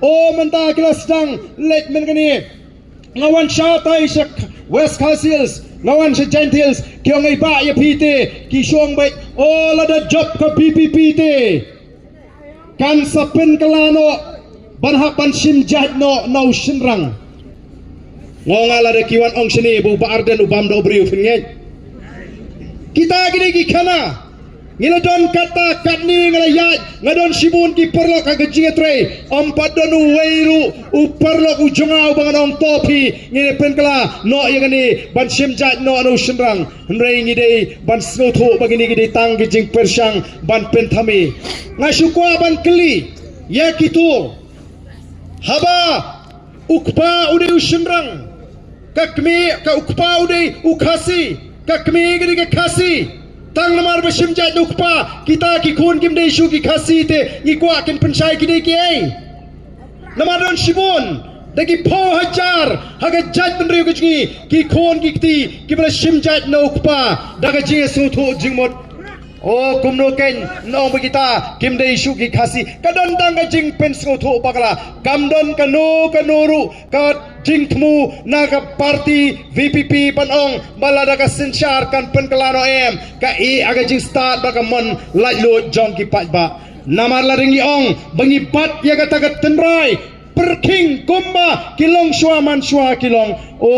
O mentah kila sedang let men kini ngawan syatai syak West Castles ngawan syak Gentiles kiong ay ba ya pite ki syong baik o lada job ka PPPT kan sapin kalano banhapan simjad no shinrang ngongala de kiwan ong sini bu baarden ubam do briu finget kita gini gikana ngiladon kata katni ngalayat ngadon sibun ki perlo ka gajiatre ampadon weiru uperlo ujungau bangan ong topi ngine penkala no yagani ban simjat no anu shinrang hnrei ngide ban snotho bagini gide tang gijing persyang ban penthami ngasukwa ban keli ya kitu haba ukpa ude ushinrang kakmi ka ukpa ude ukasi kakmi gide ka kasi tang namar besimjat ukpa kita ki khun kim dei shu ki khasi te ikwa kin penchai ki dei ki ai namar don sibun dagi pho hajar haga jat penriu ki khun ki ti ki besimjat no ukpa daga jinge su thu jingmot o kumno ken nong kita kim dei shu ki khasi kadon dang ga jing pen su thu bakala kamdon kanuru ka jing thmu naga party VPP panong balada ka sinchar kan penkelano em ka I aga jing start baka mon lajlo jong ki patba namar la ringi ong bangi pat ya kata ka tenrai perking kumba kilong man shwa kilong o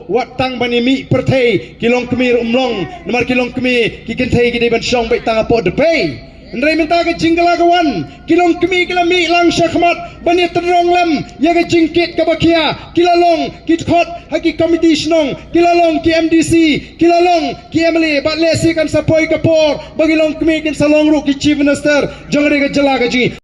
watang bani mi perthei kilong kemir umlong namar kilong kemi ki kenthei ki de ban shong bai tang apo de pei Ndrai minta ke jingkala kawan kilong kemi kilami lang syakmat bani terong lam ya ke jingkit ke bakia kilalong kitkot haki komiti snong kilalong ki MDC kilalong ki MLA batle si kan sapoi kapor bagi long kemi kin salong ru ki chief minister jongre ke jela ke ji